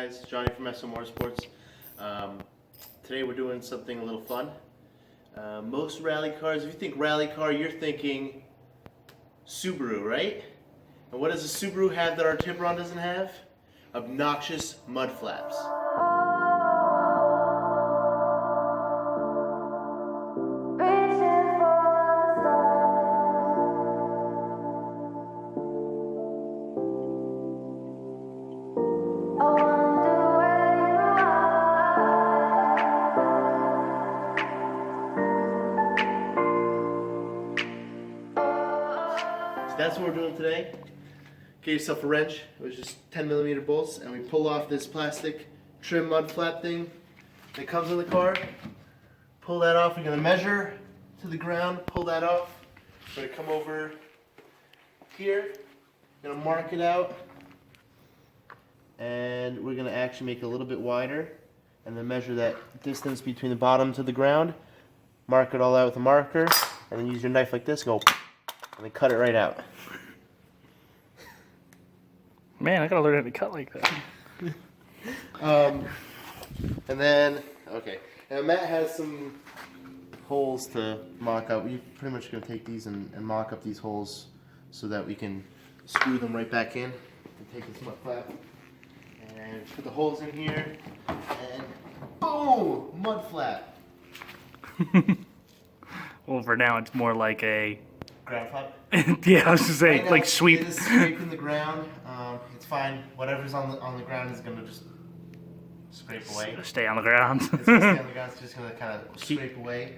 guys? Johnny from SO Motorsports. Today we're doing something a little fun. Most rally cars, if you think rally car, you're thinking Subaru, right? And what does a Subaru have that our Tiburon doesn't have? Obnoxious mud flaps. That's what we're doing today. Get yourself a wrench. It was just 10mm bolts, and we pull off this plastic trim mud flap thing that comes in the car. Pull that off. We're gonna measure to the ground. Pull that off. We're gonna come over here. We're gonna mark it out, and we're gonna actually make it a little bit wider, and then measure that distance between the bottom to the ground. Mark it all out with a marker, and then use your knife like this. Go. And then cut it right out. Man, I gotta learn how to cut like that. And then, okay. Now Matt has some holes to mock up. We're pretty much gonna take these and mock up these holes so that we can screw them right back in. And take this mud flap and put the holes in here, and boom, mud flap. Well, for now, it's more like a ground flap. yeah, I was gonna say, Right like now, sweep. It is scraping the ground. It's fine. Whatever's on the ground is gonna just scrape away. Stay on the ground. It's gonna stay on the ground. It's just gonna kind of scrape away.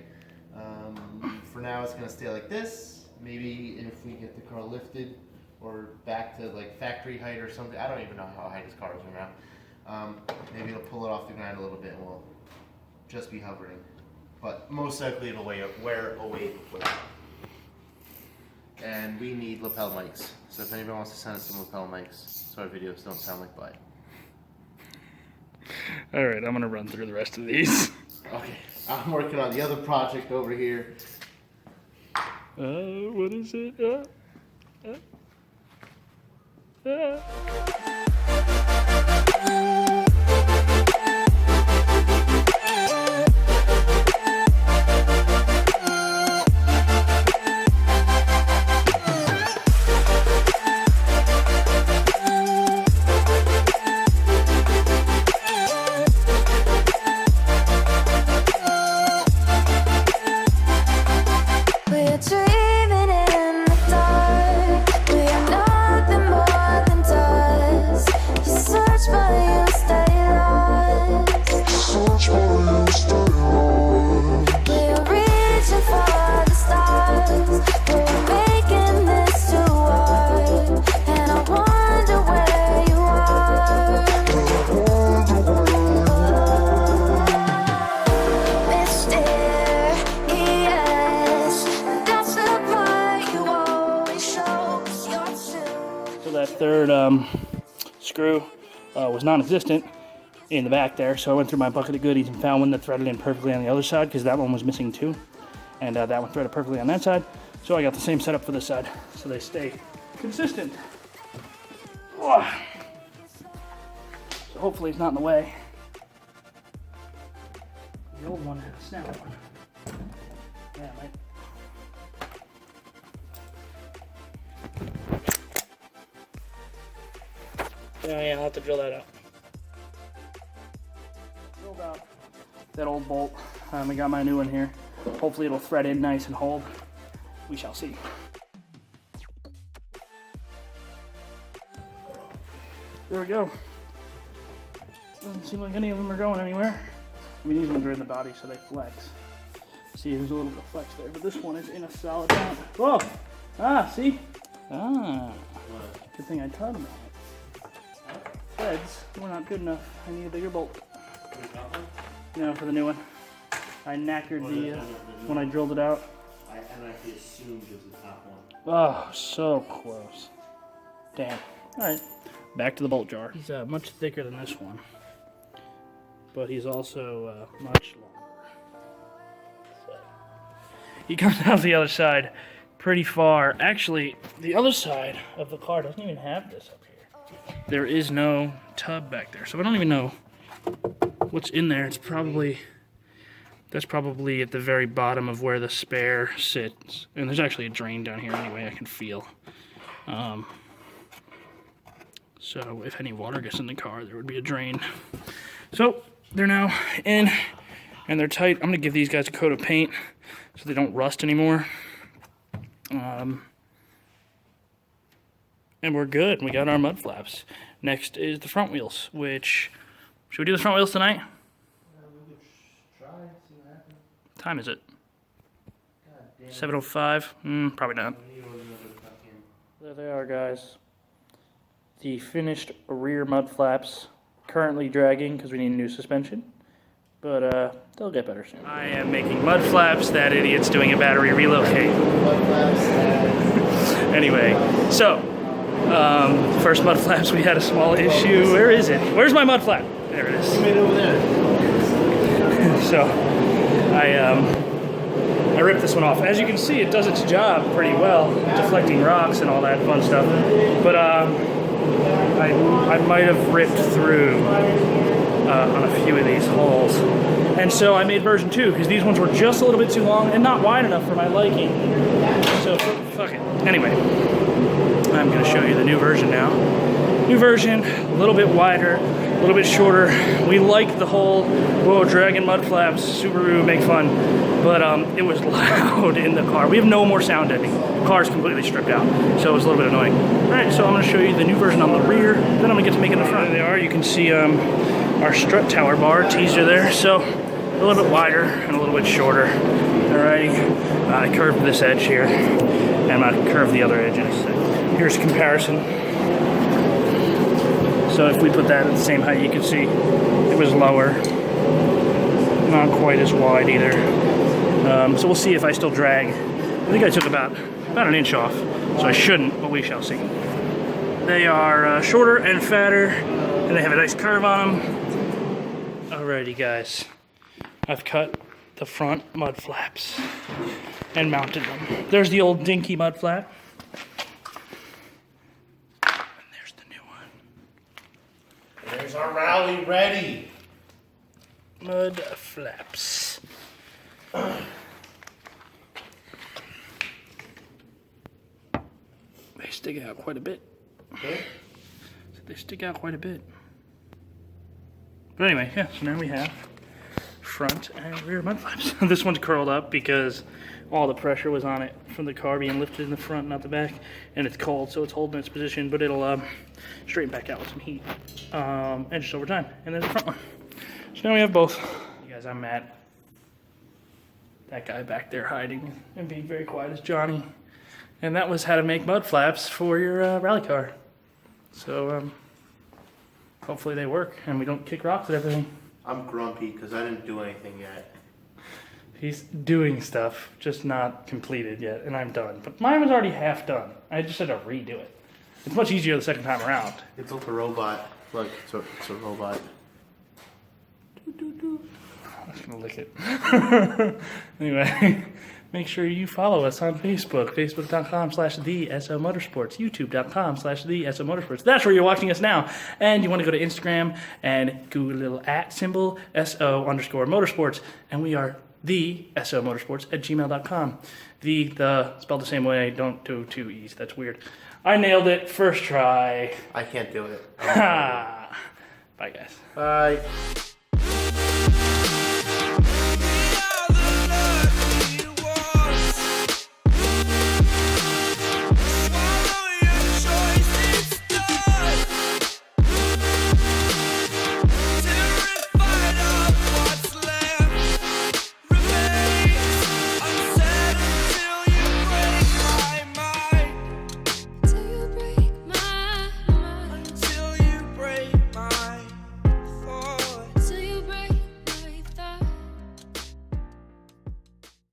For now, it's gonna stay like this. Maybe if we get the car lifted or back to like factory height or something. I don't even know how high this car is right now. Maybe it'll pull it off the ground a little bit, and we'll just be hovering. But most likely, it'll wear away before that. And we need lapel mics. So if anyone wants to send us some lapel mics so our videos don't sound like bye. Alright, I'm gonna run through the rest of these. Okay, I'm working on the other project over here. What is it? That third screw was non-existent in the back there, so I went through my bucket of goodies and found one that threaded in perfectly on the other side, because that one was missing too, and that one threaded perfectly on that side, so I got the same setup for this side, so they stay consistent. So hopefully it's not in the way. The old one had a snap one. Yeah, it might. Yeah, I'll have to drill that out. Drilled out that old bolt. I got my new one here. Hopefully it'll thread in nice and hold. We shall see. There we go. Doesn't seem like any of them are going anywhere. I mean, these ones are in the body, so they flex. See, there's a little bit of flex there, but this one is in a solid mount. Whoa! Ah, see? Ah. Good thing I taught him that. Threads were not good enough. I need a bigger bolt. No, for the new one. I knackered the when I drilled it out. I actually assumed it was the top one. Oh, so close. Damn. Alright, back to the bolt jar. He's much thicker than this one, but he's also much longer. So, he comes out the other side pretty far. Actually, the other side of the car doesn't even have this up here. there is no tub back there. So I don't even know what's in there. It's probably, that's probably at the very bottom of where the spare sits. And there's actually a drain down here anyway, I can feel. So if any water gets in the car, there would be a drain. So they're now in and they're tight. I'm gonna give these guys a coat of paint so they don't rust anymore. And we're good. We got our mud flaps. Next is the front wheels, which, should we do the front wheels tonight? We could try, see what happens. What time is it? 7:05? Probably not. There they are, guys. The finished rear mud flaps. Currently dragging because we need a new suspension. But they'll get better soon. I am making mud flaps. That idiot's doing a battery relocate. Anyway, so first mud flaps, we had a small issue. Where is it? Where's my mud flap? There it is. Right over there. So I ripped this one off. As you can see, it does its job pretty well, deflecting rocks and all that fun stuff. But I might have ripped through on a few of these holes. And so I made version 2 because these ones were just a little bit too long and not wide enough for my liking. So fuck it. Anyway, I'm going to show you the new version now. New version, a little bit wider, a little bit shorter. We like the whole, whoa, dragging mud flaps, Subaru, make fun. But it was loud in the car. We have no more sound ending. The car is completely stripped out, so it was a little bit annoying. All right, so I'm going to show you the new version on the rear. Then I'm going to get to make it in the front. There they are. You can see our strut tower bar teaser there. So a little bit wider and a little bit shorter. Alrighty, I curved this edge here, and I'm going to curve the other edges. Here's a comparison. So if we put that at the same height, you can see it was lower. Not quite as wide either. So we'll see if I still drag. I think I took about an inch off, so I shouldn't, but we shall see. They are shorter and fatter, and they have a nice curve on them. Alrighty, guys. I've cut the front mud flaps and mounted them. There's the old dinky mud flap. And there's the new one. There's our rally ready. Mud flaps. They stick out quite a bit. Okay. They stick out quite a bit. But anyway, yeah, so now we have front and rear mud flaps. This one's curled up because all the pressure was on it from the car being lifted in the front, not the back. And it's cold, so it's holding its position, but it'll straighten back out with some heat. And just over time. And then the front one. So now we have both. You guys, I'm Matt. That guy back there hiding and being very quiet is Johnny. And that was how to make mud flaps for your rally car. So hopefully they work and we don't kick rocks at everything. I'm grumpy because I didn't do anything yet. He's doing stuff, just not completed yet, and I'm done. But mine was already half done. I just had to redo it. It's much easier the second time around. They built a robot. Look, it's a robot. I'm just gonna lick it. Anyway, make sure you follow us on Facebook, facebook.com/theSOmotorsports, youtube.com/theSOmotorsports. That's where you're watching us now. And you want to go to Instagram and Google a little @ symbol, SO_motorsports, and we are theSOmotorsports@gmail.com. The spelled the same way. Don't do 2 E's. That's weird. I nailed it first try. I can't do it. Bye, guys. Bye.